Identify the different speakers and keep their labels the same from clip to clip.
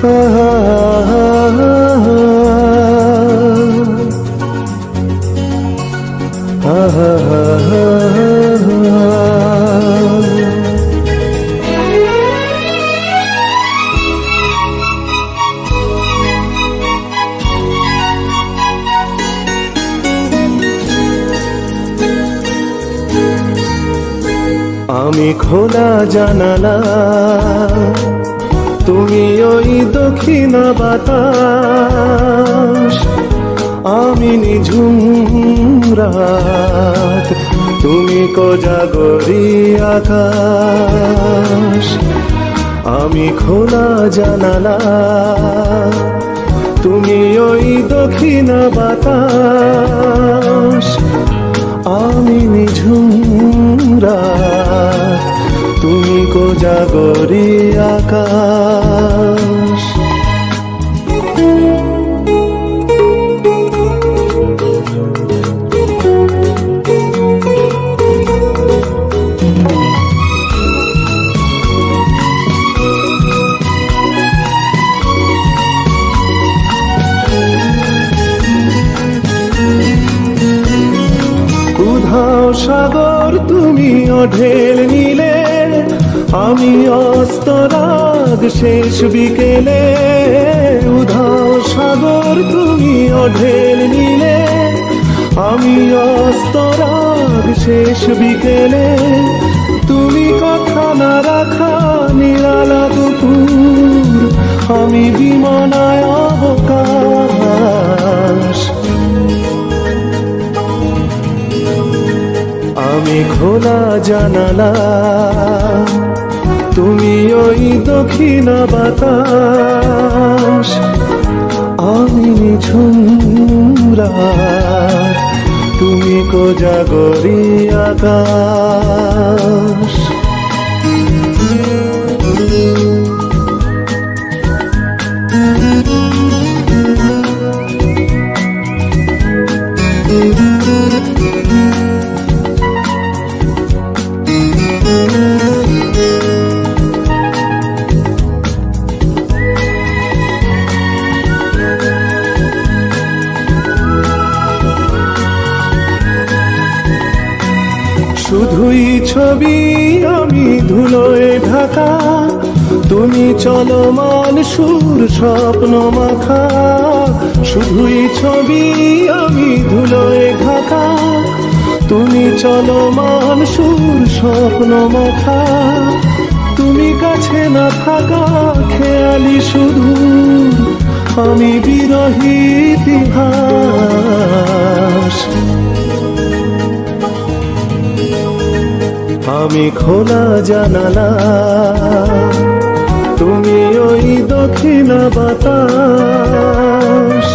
Speaker 1: আমি খোলা জানালা, তুমি ওই দক্ষিণ বাতাস, আমি নিঝুম রাত, তুমি কোজাগরী আকাশ। আমি খোলা জানালা, তুমি ওই দক্ষিণ বাতাস, আমি নিঝুম রাত, তুমি কোজাগরী আকাশ। উধাও সাগর তুমি অঢেল নিলে, আমি অস্তরাগ শেষ বিকেলে। উধাও সাগর তুমি অঢেল নিলে, আমি অস্তরাগ শেষ বিকেলে। তুমি কথা না রাখা নিরালা দুপুর, আমি বিমানায় অবকাশ। আমি খোলা জানালা, তুমি ওই দক্ষিণ বাতাস, আমি নিঝুম রাত, তুমি কোজাগরী আকাশ। শুধুই ছবি আমি ধুলোয় ঢাকা, তুমি চলমান সুর স্বপ্ন মাখা। শুধুই ছবি আমি ধুলোয় ঢাকা, তুমি চলমান সুর স্বপ্ন মাখা। তুমি কাছে না থাকা খেয়ালি শুধু, আমি বিরহী ইতিহাস। আমি খোলা জানালা, তুমি ওই দক্ষিণ বাতাস,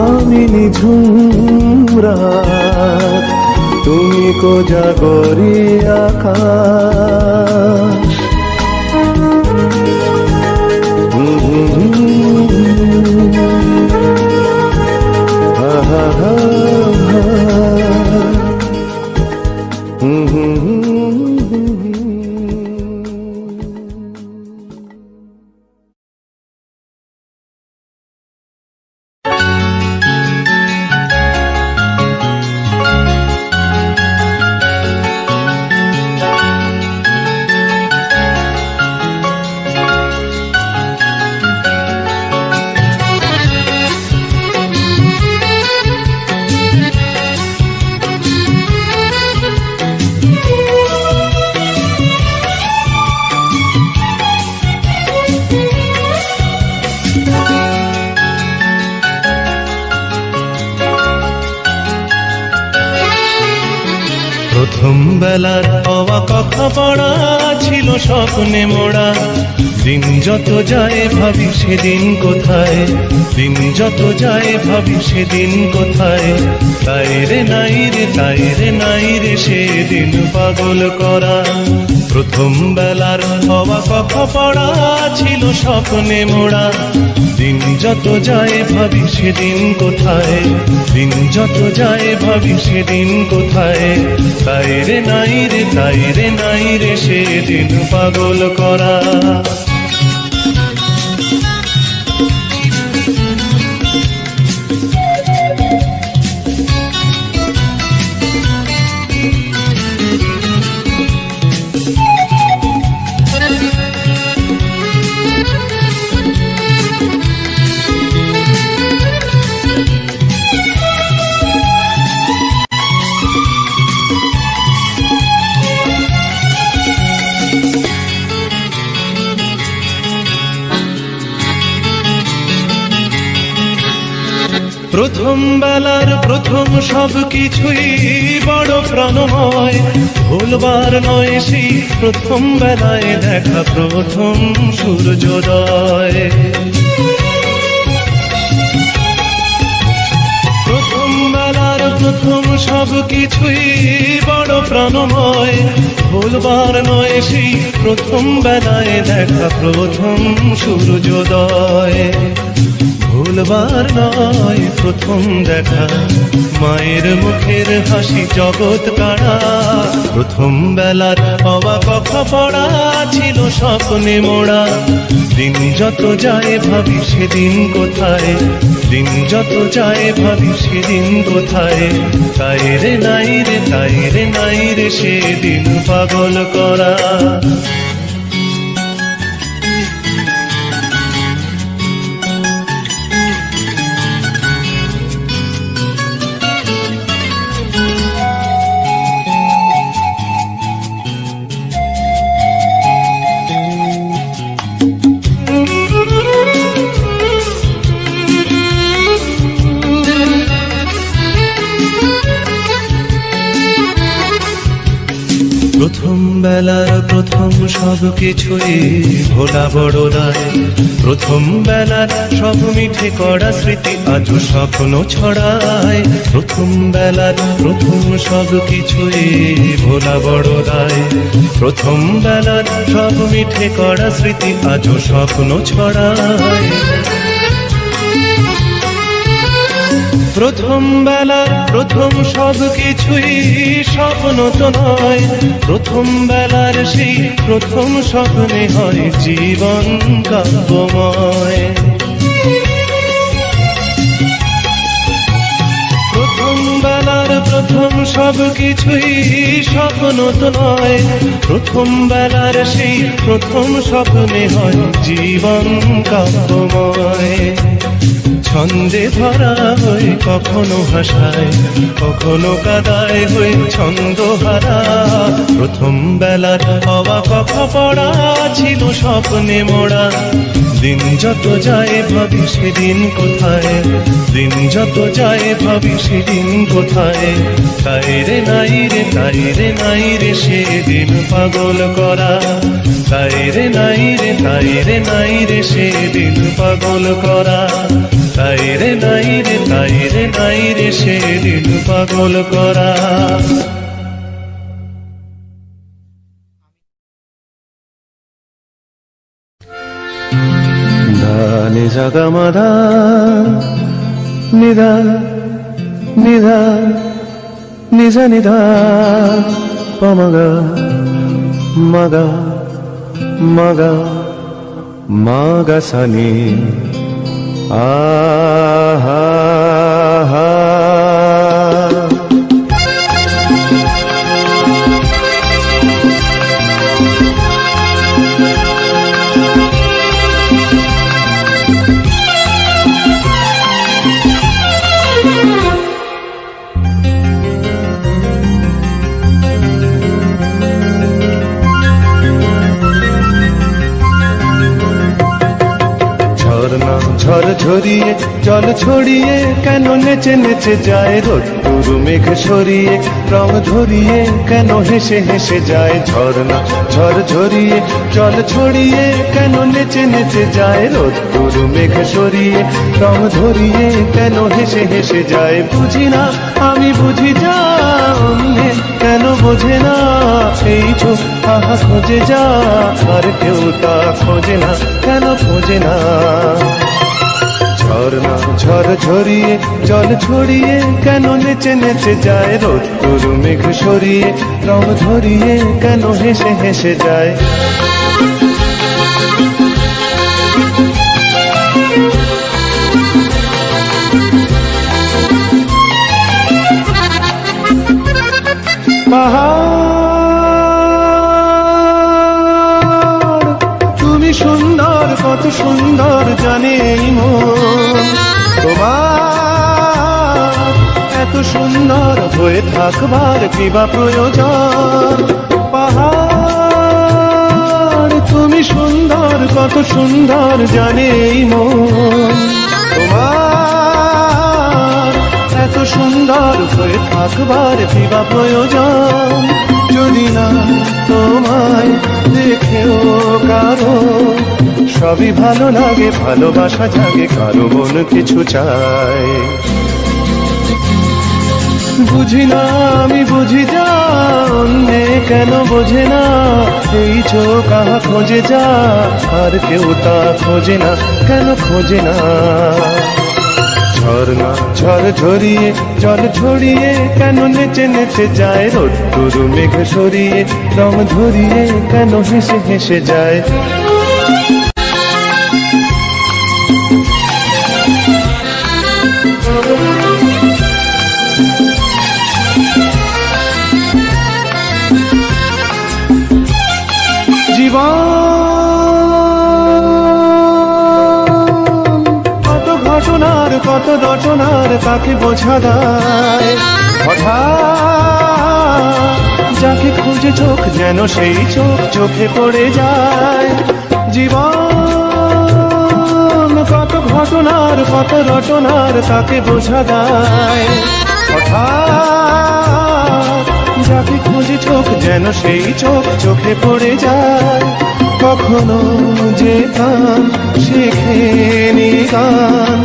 Speaker 1: আমি নিঝুম রাত, তুমি কোজাগরী আকাশ।
Speaker 2: প্রথম বেলার হওয়া কথা পড়া ছিল স্বপ্নে মোড়া। দিন যত যায় ভাবি সেদিন কোথায়, দিন যত যায় ভাবি সেদিন কোথায়। তাই রে নাই রে, তাই রে নাই রে সেদিন পাগল করা। প্রথম বেলার হওয়া কথা পড়া ছিল স্বপ্নে মোড়া। দিন যত যায় ভাবি সেদিন কোথায়, দিন যত যায় ভাবি সেদিন কোথায়। তাই রে নাই রে, তাই রে নাই রে সেদিন পাগল করা। প্রথম বেলার প্রথম সব কিছুই বড় প্রাণময়, ভুলবার নয় সেই প্রথম বেলায় দেখা প্রথম সূর্যোদয়। প্রথম বেলার প্রথম সব কিছুই বড় প্রাণময়, ভুলবার নয় সেই প্রথম বেলায় দেখা প্রথম সূর্যোদয়। ভুলবার নয় প্রথম দেখা মায়ের মুখের হাসি জগৎ কাড়া, প্রথম বেলার অবাক পড়া ছিল স্বপ্নে মোড়া। দিন যত যায় ভাবি সেদিন কোথায়, দিন যত যায় ভাবি সেদিন কোথায়, তাই রে নাই রে তাই রে নাই রে সেদিন পাগল করা। প্রথম বেলার প্রথম সব কিছুই ভোলা বড় দায়, প্রথম বেলার সব মিঠে করা স্মৃতি আজও স্বপ্ন ছড়ায়। প্রথম বেলার প্রথম সব কিছুই ভোলা বড় দায়, প্রথম বেলার সব মিঠে করা স্মৃতি আজও স্বপ্ন ছড়ায়। প্রথম বেলার প্রথম সব কিছুই স্বপ্ন তো নয়, প্রথম বেলার সেই প্রথম স্বপ্নে হয় জীবন কাব্যময়। প্রথম বেলার প্রথম সব কিছুই স্বপ্ন তো নয়, প্রথম বেলার সেই প্রথম স্বপ্নে হয় জীবন কাব্যময়। ছন্দে ভরা হয়ে কখনো হাসায় কখনো কাদায় হয়ে ছন্দহারা, প্রথম বেলার অবাক পড়া ছিল স্বপ্নে মোড়া। দিন যত যায় ভাবি সেদিন কোথায়, দিন যত যায় ভাবি সেদিন কোথায়, তাই রে নাই রে তাই রে নাই রে সেদিন পাগল করা, তাই রে নাই রে তাই রে নাই রে সেদিন পাগল করা, তাই রে নাই রে তাই রে নাই রে সেদিন পাগল করা।
Speaker 1: নি সা গা মা ধা নি ধা নি ধা নি সা নি ধা পা মা গা মা গা মা গা মা গা সা নি আ হা হা। ঝড় ঝরিয়ে জল ছড়িয়ে কেন নেচে নেচে যায়, রোদ্দুর মেঘ সরিয়ে রং ধরিয়ে কেন হেসে হেসে যায়। ঝর্ণা ঝড় ঝরিয়ে জল ছড়িয়ে কেন নেচে নেচে যায়, রোদ্দুর মেঘ সরিয়ে রং ধরিয়ে কেন হেসে হেসে যায়। বুঝি না আমি বুঝি যা অমনে কেন বোঝে না, এই চোখ আহা খোঁজে যা আর কেউ তা খোঁজে না, কেন খোঁজে না। ঝর্ণা ঝড় ঝরিয়ে জল ছড়িয়ে কেন নেচে নেচে যায়, রোদ্দুর মেঘ সরিয়ে রং ধরিয়ে কেন হেসে হেসে যায়। পাহাড় তুমি সুন্দর কত সুন্দর জানে এই মন, তোমার এত সুন্দর হয়ে থাকবার কিবা প্রয়োজন। পাহাড় তুমি সুন্দর কত সুন্দর জানে এই মন, তোমার সুন্দর হয়ে থাকবার দিবা প্রয়োজন। যদি না তোমায় দেখেও কারো সবই ভালো লাগে, ভালোবাসা জাগে, কারো মন কিছু চায়। বুঝি না আমি বুঝি যা অন্যে কেন বোঝে না, এই চোখ আহা খোঁজে যা আর কেউ তা খোঁজে না, কেন খোঁজে না। ঝর্ণা ঝড় ঝরিয়ে জল ছড়িয়ে কেন নেচে নেচে যায়, রোদ্দুর মেঘ সরিয়ে রং ধরিয়ে কেন হেসে হেসে যায়। জীবন কত ঘটনার কত রটনার তাকে বোঝা দেয়, হঠাৎ যাকে খুঁজে চোখ যেন সেই চোখ চোখে পড়ে যায়। জীবন কত ঘটনার কত রটনার তাকে বোঝা দেয়, হঠাৎ যাকে খুঁজে চোখ যেন সেই চোখ চোখে পড়ে যায়। কখনো যে গান শেখেনি গান,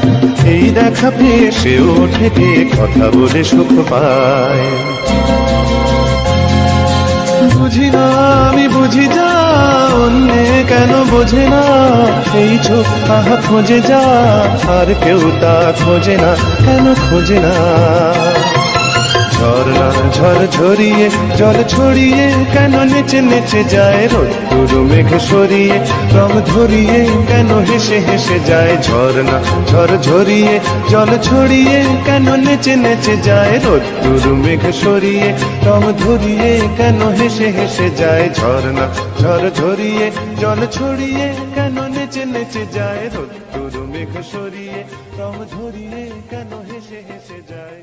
Speaker 1: এই দেখা পেয়ে সে ওঠে গিয়ে কথা বলে সুখ পায়। বুঝি না আমি বুঝি যা অন্যে কেন বোঝে না, এই চোখ আহা খোঁজে যা আর কেউ তা খোঁজে না, কেন খোঁজে না। ঝর্ণা ঝড় ঝরিয়ে জল ছড়িয়ে কেন নেচে নেচে যায়, রোদ্দুর মেঘ সরিয়ে রং ধরিয়ে কেন হেসে হেসে যায়। ঝর্ণা ঝড় ঝরিয়ে জল ছড়িয়ে কেন নেচে নেচে যায়, রোদ্দুর মেঘ সরিয়ে রং ধরিয়ে কেন হেসে হেসে যায়। ঝর্ণা ঝড় ঝরিয়ে জল ছড়িয়ে কেন নেচে নেচে যায়, রোদ্দুর মেঘ সরিয়ে রং ধরিয়ে কেন হেসে হেসে যায়।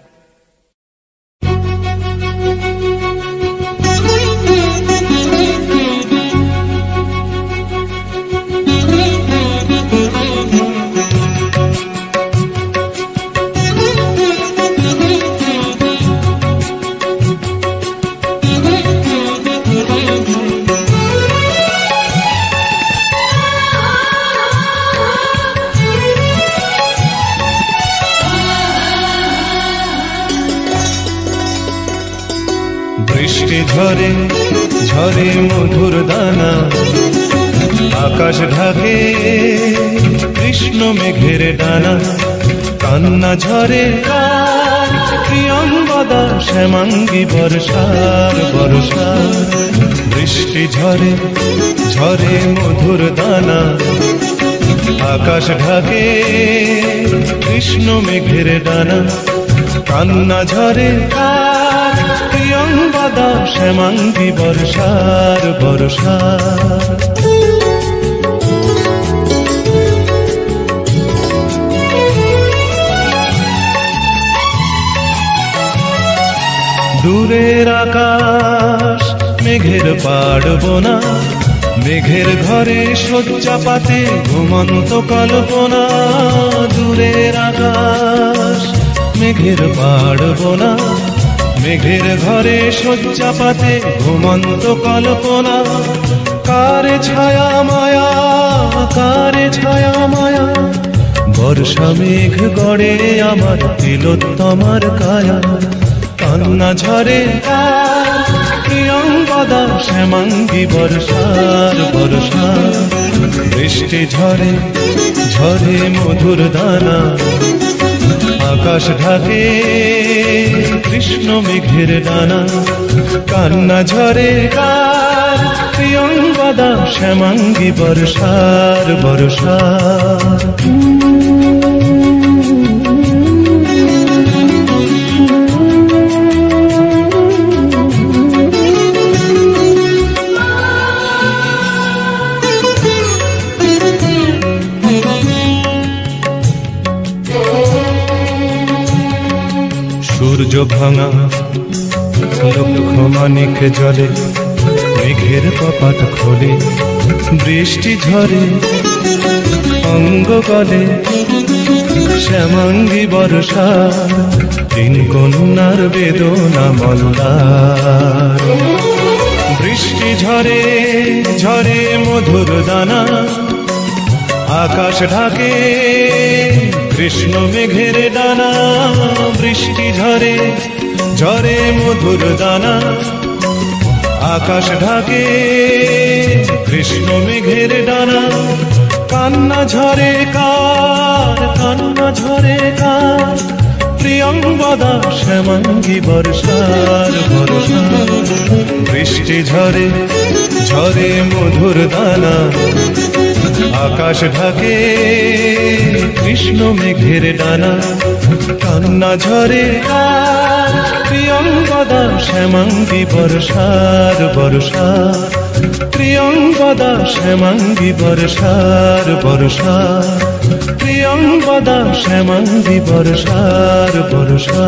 Speaker 2: বৃষ্টি ঝরে ঝরে মধুর দানা, আকাশ ঢাকে কৃষ্ণ মেঘের ডানা। কান্না ঝরে প্রিয়ঙ্গদা শ্যামাঙ্গী বর্ষার বর্ষার। বৃষ্টি ঝরে ঝরে মধুর দানা, আকাশ ঢাকে কৃষ্ণ মেঘের ডানা। কান্না ঝরে প্রিয়ঙ্গদা শ্যামাঙ্গী বর্ষার বর্ষার। দূরের আকাশ মেঘের পাড়বনা, মেঘের ঘরে শয্যা পাতে ঘুমন্ত কল্পনা। দূরের আকাশ মেঘের পাড়বনা, মেঘের ঘরে শয্যা পাতে ঘুমন্ত কল্পনা। কারে ছায়া মায়া কারে ছায়া মায়া, বর্ষা মেঘ গড়ে আমার তিলোত্তমার কায়া। কান্না ঝরে প্রিয়ঙ্গদা শ্যামাঙ্গী বর্ষার বর্ষার। বৃষ্টি ঝরে ঝরে মধুর দানা, আকাশ ঢাকে কৃষ্ণ মেঘের ডানা। কান্না ঝরে প্রিয়ঙ্গদা শ্যামাঙ্গী বর্ষার বর্ষার। সূর্য ভাঙা লক্ষ মানিক জলে, মেঘের কপাট খোলে বৃষ্টি ঝরে অঙ্গ অঙ্গ গলে শ্যামাঙ্গী বর্ষা, তিন কন্যার বেদনা মল্লার। বৃষ্টি ঝরে ঝরে মধুর দানা, আকাশ ঢাকে কৃষ্ণ মেঘের ডানা। বৃষ্টি ঝরে ঝরে মধুর দানা, আকাশ ঢাকে কৃষ্ণ মেঘের ডানা। কান্না ঝরে কার, কান্না ঝরে কার, প্রিয়ঙ্গদা শ্যামাঙ্গী বর্ষার বর্ষা। বৃষ্টি ঝরে ঝরে মধুর দানা, আকাশ ঢাকে কৃষ্ণ মেঘের ডানা। কান্না ঝরে কার, প্রিয়ঙ্গদা শ্যামাঙ্গী বর্ষার বর্ষা। প্রিয়ঙ্গদা শ্যামাঙ্গী বর্ষার বর্ষা। প্রিয়ঙ্গদা শ্যামাঙ্গী বর্ষার বর্ষা।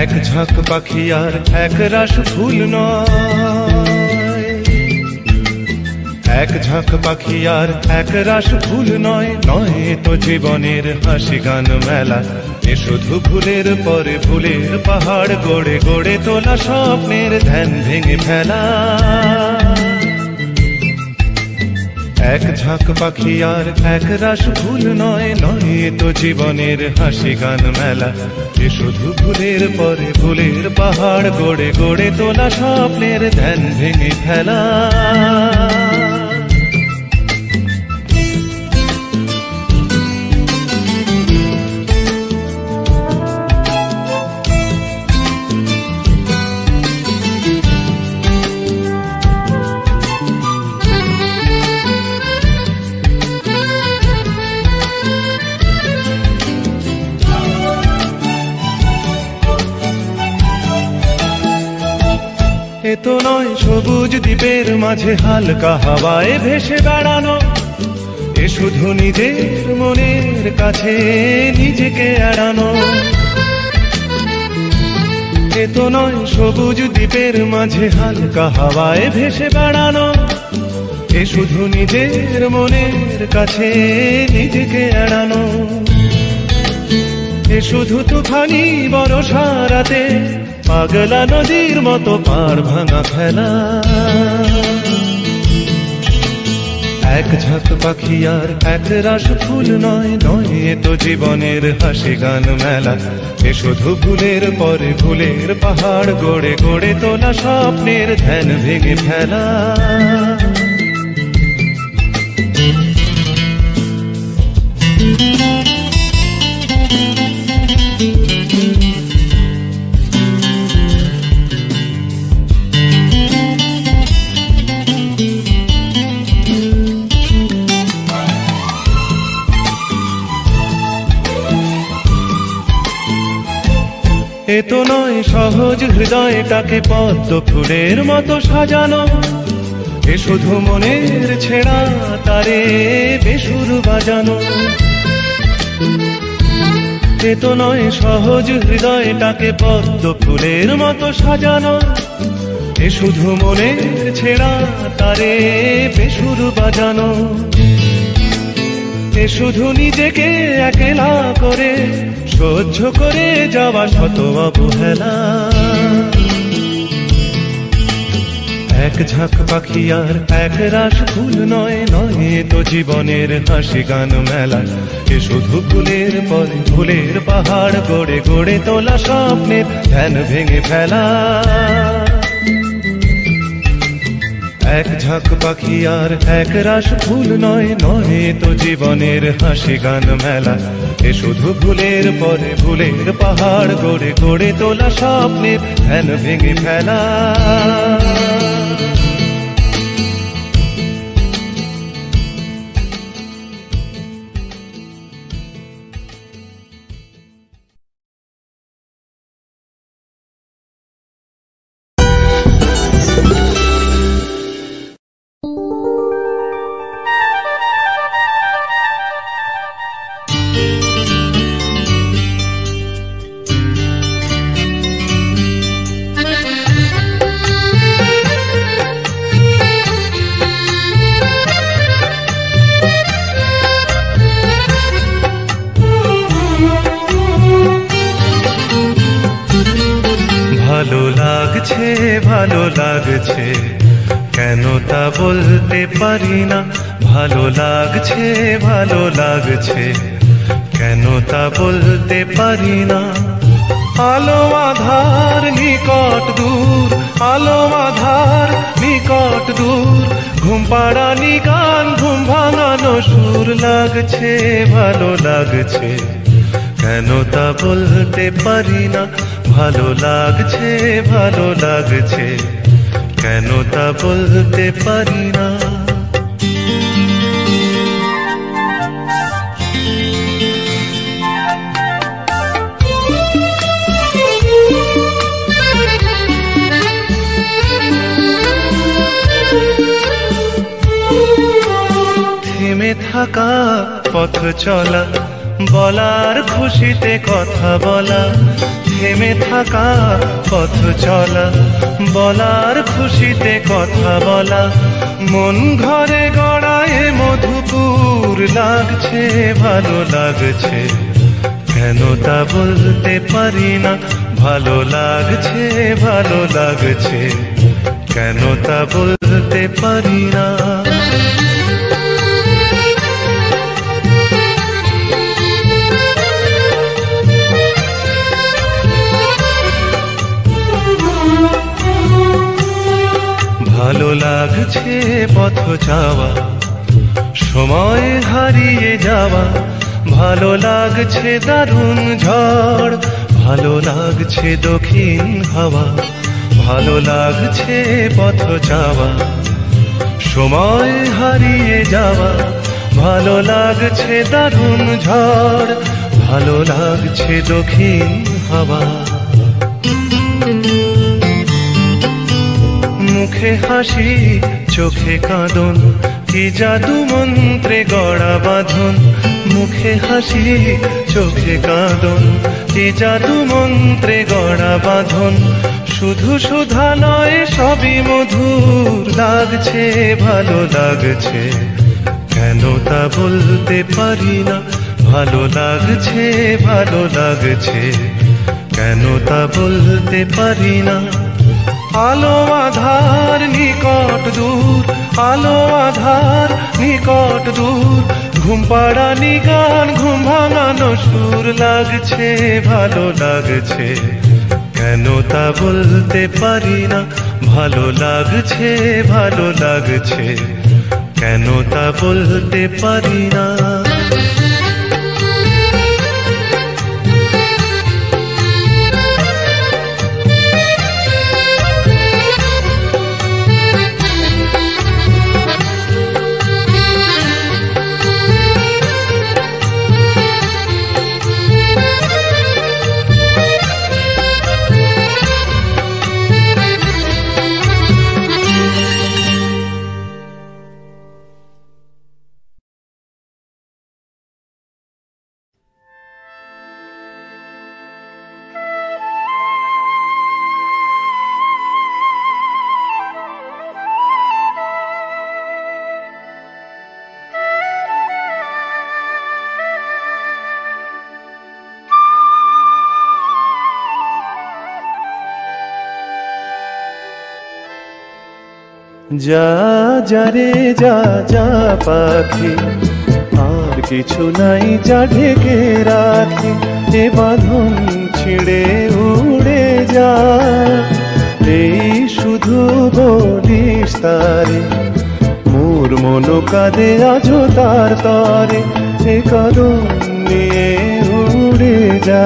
Speaker 2: এক ঝাঁক পাখি আর এক রাস ফুল নয়, এক ঝাঁক পাখি আর এক রাস ফুল নয়। নয় তো জীবনের হাসি গান মেলা, এ শুধু ভুলের পরে ভুলের পাহাড় গড়ে গড়ে তোলা স্বপ্নের ধ্যান ভেঙে ফেলা। এক ঝাঁক পাখি আর এক রাস ফুল নয়, নয় তো জীবনের হাসি গান মেলা, এ শুধু ভুলের পরে ভুলের পাহাড় গড়ে গড়ে তোলা স্বপ্নের ধ্যান ভেঙে ফেলা। এ তো নয় সবুজ দ্বীপের মাঝে হালকা হাওয়ায় ভেসে বেড়ানো, এ শুধু নিজের মনের কাছে নিজেকে এড়ানো। এ তো নয় সবুজ দ্বীপের মাঝে হালকা হাওয়ায় ভেসে বেড়ানো, এ শুধু নিজের মনের কাছে নিজেকে এড়ানো। এ শুধু তুফানি বর্ষা রাতে পাগলা নদীর মতো পার ভাঙা ফেলা। এক ঝাঁক পাখি আর এক রাস ফুল নয়, নয় তো জীবনের হাসি গান মেলা, এ শুধু ভুলের পরে ভুলের পাহাড় গড়ে গড়ে তোলা স্বপ্নের ধ্যান ভেঙে ফেলা। এ তো নয় সহজ হৃদয়টাকে পদ্ম ফুলের মতো সাজানো, এ শুধু মনের ছেঁড়া তারে বেসুর বাজানো। এ তো নয় সহজ হৃদয়টাকে পদ্ম ফুলের মতো সাজানো, এ শুধু মনের ছেঁড়া তারে বেসুর বাজানো। এ শুধু নিজেকে একলা করে সহ্য করে যাওয়া শত অবহেলা। এক ঝাঁক পাখি আর এক রাশ ফুল নয়, নয় তো জীবনের হাসি গান মেলা। এ শুধু ফুলের পরে ফুলের পাহাড় গড়ে গড়ে তোলা স্বপ্নের ধ্যান ভেঙে ফেলা। এক ঝাঁক পাখি আর এক রাশ ফুল নয়, নয় তো জীবনের হাসি গান মেলা। এ শুধু ফুলের পরে ফুলের পাহাড় গড়ে গড়ে তোলা স্বপ্নের ধ্যান ভেঙে ফেলা। ভালো লাগছে কেন তা বলতে পারি না। ভালো লাগছে কেন তা বলতে পারি না। আলো আধার নিকট দূর, আলো আধার নিকট দূর, ঘুম পাড়ানি গান ঘুম ভাঙানো সুর লাগছে ভালো লাগছে কেন তা বলতে পারি না। ভালো লাগছে কেন তা বলতে পারি না। থেমে থাকা পথ চলা, বলার খুশিতে কথা বলা। থেমে থাকা পথ চলা, বলার খুশিতে কথা বলা। মন ঘরে গড়ায় মধুপুর লাগছে ভালো লাগছে কেন তা বলতে পারি না। ভালো লাগছে কেন তা বলতে পারি না। ভালো লাগছে পথ যাওয়া, সময় হারিয়ে যাওয়া। ভালো লাগছে দারুণ ঝড়, ভালো লাগছে দক্ষিণ হাওয়া। ভালো লাগছে পথ যাওয়া, সময় হারিয়ে যাওয়া। ভালো লাগছে দারুণ ঝড়, ভালো লাগছে দক্ষিণ হাওয়া। মুখে হাসি চোখে কাঁদন, কি জাদু মন্ত্রে গড়া বাঁধন। মুখে হাসি চোখে কাঁদন, কি জাদু মন্ত্রে গড়া বাঁধন। শুধু সুধা নয় সবই মধুর লাগছে ভালো লাগছে কেন তা বলতে পারি না। ভালো লাগছে কেন তা বলতে পারি না। আলো আধার নিকট দূর, আলো আধার নিকট দূর, ঘুম পাড়ানি গান ঘুম ভাঙানো সুর লাগছে ভালো লাগছে কেন তা বলতে পারি না। ভালো লাগছে কেন তা বলতে পারি না।
Speaker 1: যা যা রে যা যা পাখি, আর কিছু নাই যা ঢেকে রাখি, এ বাঁধন ছিঁড়ে উড়ে যা। এই শুধু বলিস তারে, মোর মন কাঁদে আজো তার তরে, এ কদম নিয়ে উড়ে যা।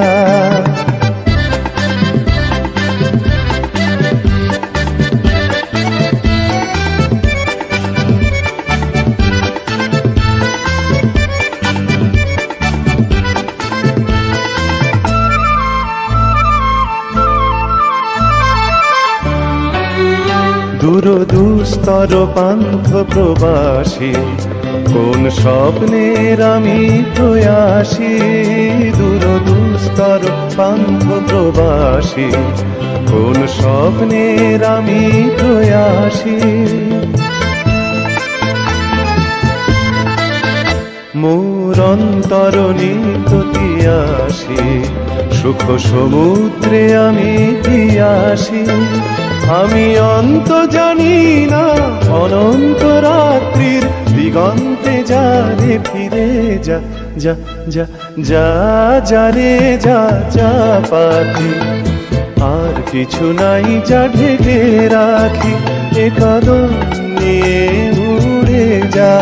Speaker 1: দূরদুস্তর পান্থ প্রবাসী, কোন স্বপ্নের আমি প্রয়াসী। দূরদুস্তর পান্থ প্রবাসী, কোন স্বপ্নের আমি প্রয়াসী। মোর অন্তর নিত্যতিয়াসী, সুখ সমুদ্রে আমি পিয়াসী। আমি অন্ত জানি না, অনন্ত রাত্রির দিগন্তে যারে ফিরে যা। যা যা যা যা রে যা যা পাখি, আর কিছু নাই যা ঢেকে রাখি, এ কদম নিয়ে উড়ে যা।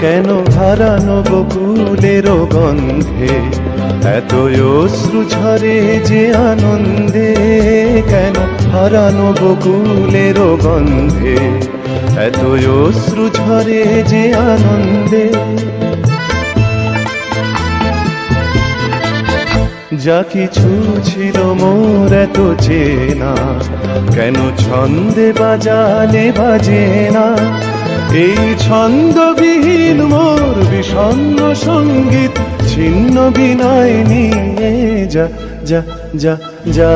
Speaker 1: কেন হারানো বকুলের গন্ধে এত অশ্রু ঝরে যে আনন্দে। কেন হারানো বকুলের গন্ধে এত অশ্রু ঝরে যে আনন্দে। যা কিছু ছিল মোর এত চেনা, কেন ছন্দে বাজালে বাজে না। এই ছন্দবিহীন মোর বিষণ্ণ সঙ্গীত ছিন্ন বিনয় নিয়ে যা। যা যা যা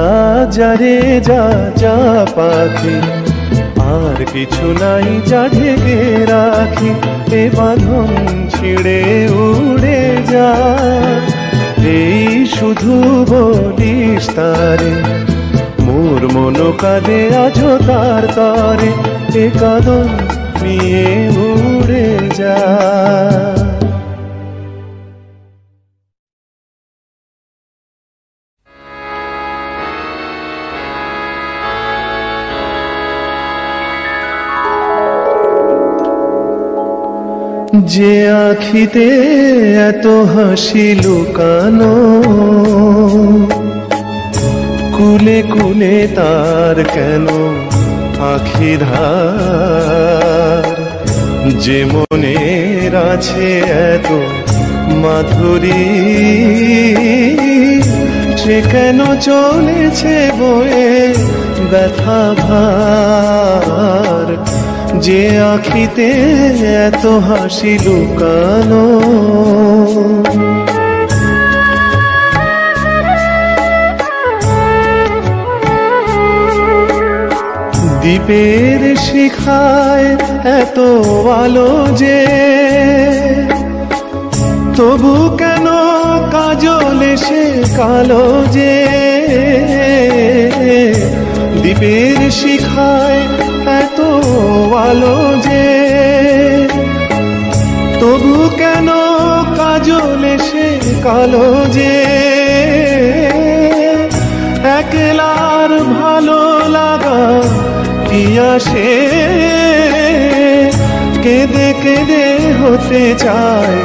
Speaker 1: যা রে যা যা পাখি, আর কিছু নাই যা ঢেকে রাখি, এ বাঁধন ছিঁড়ে উড়ে যা। এই শুধু বলিস তারে, মোর মন কাঁদে আজো তার তরে, এ কদম নিয়ে উড়ে যা। যে আখিতে এত হাসি লুকানো, কুলে কুলে তার কেন আখি ধার। যে মনের আছে এত মাধুরী, সে কেন চলেছে বয়ে ব্যথা ভার। যে আখিতে এত হাসি লুকানো, দ্বীপের শিখায় এত আলো যে, তবু কেন কাজল এসে কালো যে। দ্বীপের শিখায় এত আলো যে, তবু কেন কাজল এসে কালো যে। একলার ভালো লাগা কি আসে, কেঁদে কেঁদে হতে চায়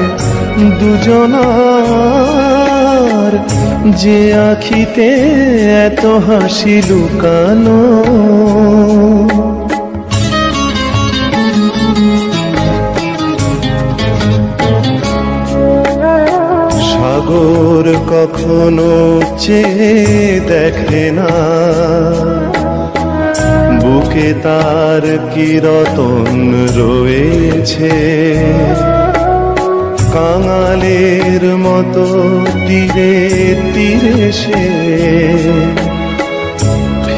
Speaker 1: দুজনার। যে আখিতে এত হাসি লুকানো, সাগর কখনো চেয়ে দেখে না, বুকে তার কি রতন রয়েছে। কাঙালের মতো তীরে তীরে সে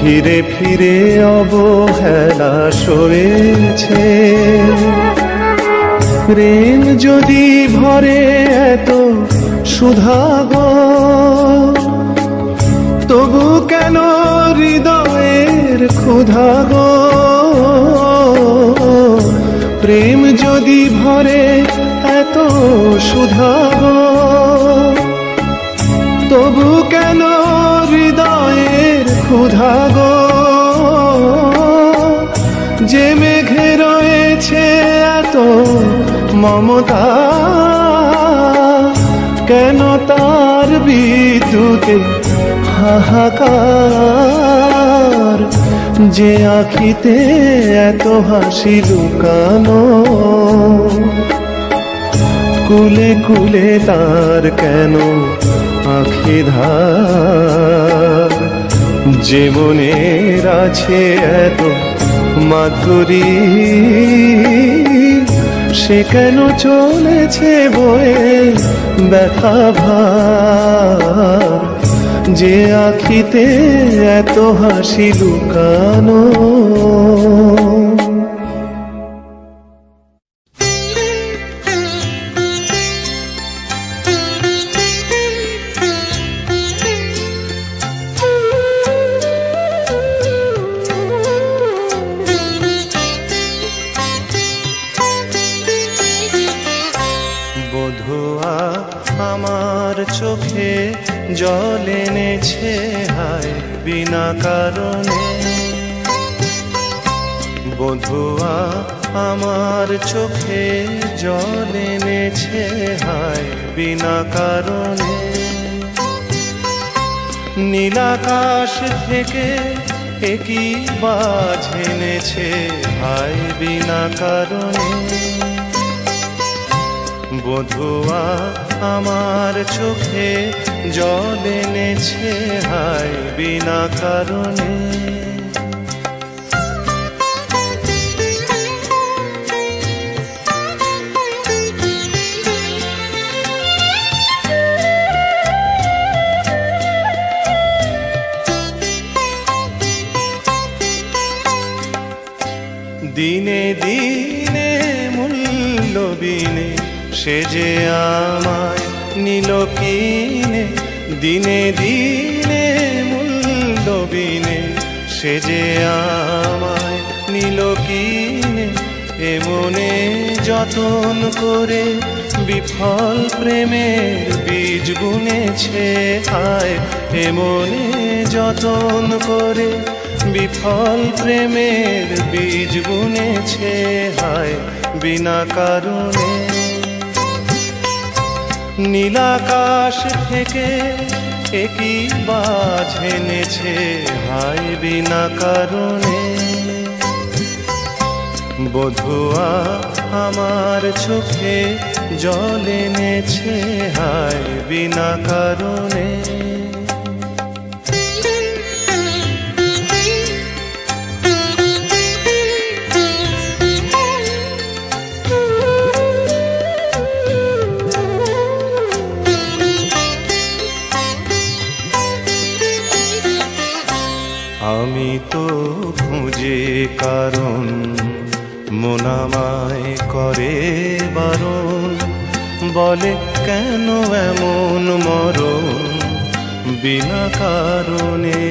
Speaker 1: ফিরে ফিরে অবহেলা সয়েছে। প্রেম যদি ভরে এত সুধাগো, তবু কেন হৃদয়ের ক্ষুধাগো? প্রেম যদি ভরে এত সুধাগো, তবু কেন হৃদয়ের ক্ষুধাগো? যে মেঘে রয়েছে এত মমতা, কেন তার বিদ্যুতে হাহাকার? যে আখিতে এত হাসি লুকানো, কুলে কুলে তার কেন আঁখি ধার? যে মনের আছে এত মাধুরী, সে কেন চলেছে বয়ে ব্যথা ভার? যে আখিতে এত হাসি লুকানো। বধুয়া আমার চোখে জল এনেছে হায় বিনা কারণে। বধুয়া আমার চোখে জল এনেছে হায় বিনা কারণে। নীলাকাশ থেকে একই বাজ এনেছে হায় বিনা কারণে। বধুয়া আমার চোখে জল এনেছে হায় বিনা কারণে। দিনে দিনে মূল্যবিনে সে যে আমায় নিল কিনে। দিনে দিনে মূল্যবিনে সে যে আমায় নিল কিনে। এমনে যতন করে বিফল প্রেমের বীজ বুনেছে হায়। এমনে যতন করে বিফল প্রেমের বীজ বুনেছে হায় বিনা কারণে। নীলাকাশ থেকে একই বাজ এনেছে হায় বিনা কারণে। বধুয়া আমার চোখে জল এনেছে হায় বিনা কারণে। আমি তো খুঁজে কারণ মন আমায় করে বারণ। বলে কেন এমন মরণ বিনা কারণে।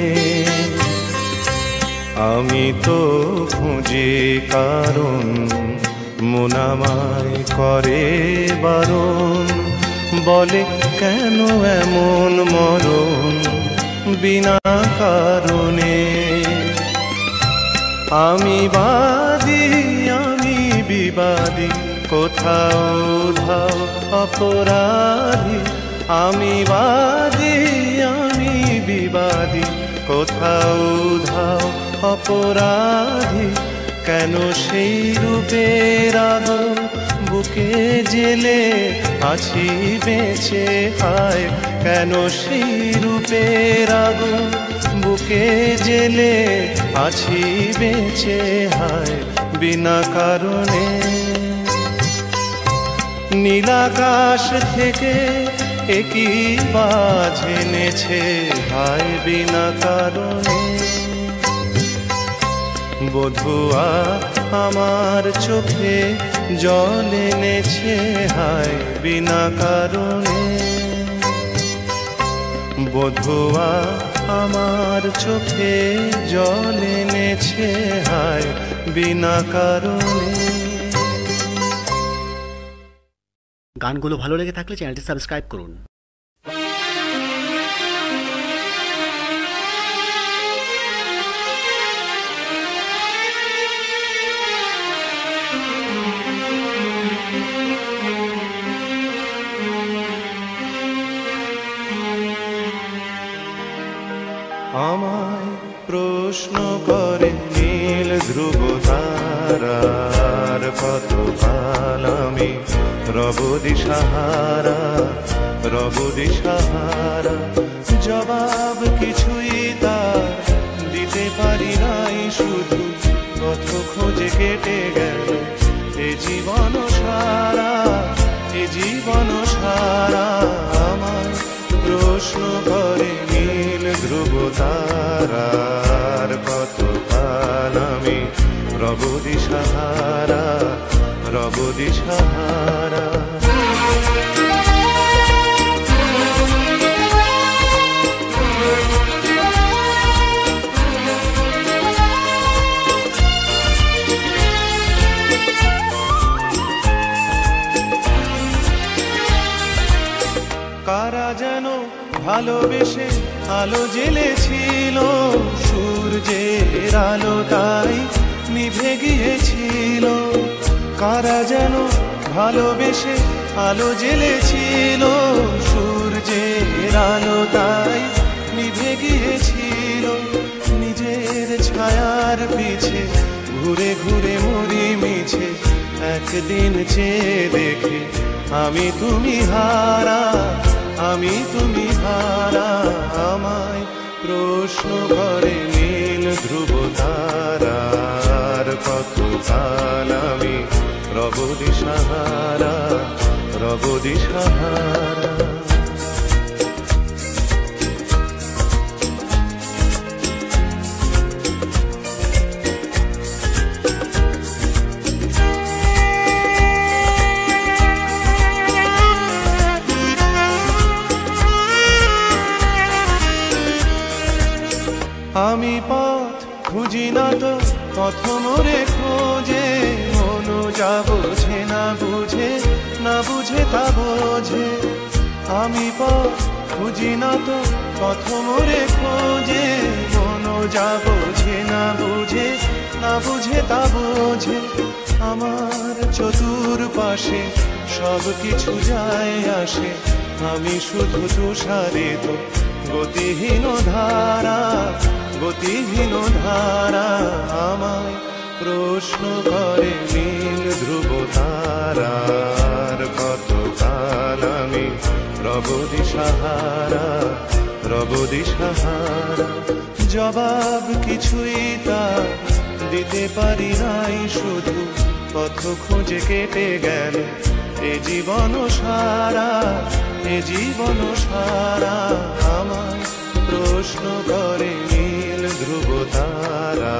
Speaker 1: আমি তো খুঁজে কারণ মন আমায় করে বারণ। বলে কেন এমন মরণ বিনা কারণে। আমি বাদী আমি বিবাদী কোথাও ধাও অপরাধী। আমি বাদী আমি বিবাদী কোথাও ধাও অপরাধী। কেন সেই রূপের আগুন বুকে জেলে আছি বেঁচে হায়। কেন সেই রূপের আগুন বুকে জেলে আছি বেঁচে হায় বিনা কারণে। নীলাকাশ থেকে একই বাজ এনেছে হায় বিনা কারণে। বধুয়া আমার চোখে জল এনেছে হায় বিনা কারণে, বধুয়া আমার চোখে জল এনেছে হায় বিনা কারণে।
Speaker 3: গানগুলো ভালো লেগে থাকলে চ্যানেলটি সাবস্ক্রাইব করুন।
Speaker 1: আমায় প্রশ্ন করে নীল ধ্রুব তারার কত কাল আমি রব দিশাহারা, রব দিশাহারা। জবাব কিছুই তার দিতে পারি নাই, শুধু পথ খোঁজে কেটে গেল এ জীবন সারা, এ জীবন সারা। আমায় প্রশ্ন করে নীল ধ্রুব তারার কত কাল আমি রব দিশাহারা, রব দিশাহারা। কারা যেন ভালোবেসে আলো জ্বেলেছিল, সূর্যের আলো তাই নিভে গিয়েছিল। কারা যেন ভালোবেসে আলো জ্বেলেছিল, সূর্যের আলো তাই নিভে গিয়েছিল। নিজের ছায়ার পিছে ঘুরে ঘুরে মরি মিছে, একদিন চেয়ে দেখি আমি তুমি হারা, আমি তুমি হারা। আমায় প্রশ্ন করে নীল ধ্রুব তারার কত কাল আমি রব দিশাহারা, রব দিশাহারা। আমি পথ খুঁজি না তো পথ মোরে খোঁজে, মন যা বোঝে না বুঝে, না বুঝে তা বোঝে। আমি পথ খুঁজি না তো পথ মোরে খোঁজে, মন যা বোঝে না বুঝে, না বুঝে তা বোঝে। আমার চতুর্পাশে সব কিছু যায় আসে, আমি শুধু তুষারিত গতিহীন ধারা, গতিহীন ধারা। আমায় প্রশ্ন করে নীল ধ্রুব তারার কত কাল আমি রব দিশাহারা, রব দিশাহারা। জবাব কিছুই তার দিতে পারি নাই, শুধু পথ খুঁজে কেটে গেল এ জীবন সারা, এ জীবন সারা। আমায় প্রশ্ন করে নীল ধ্রুব তারা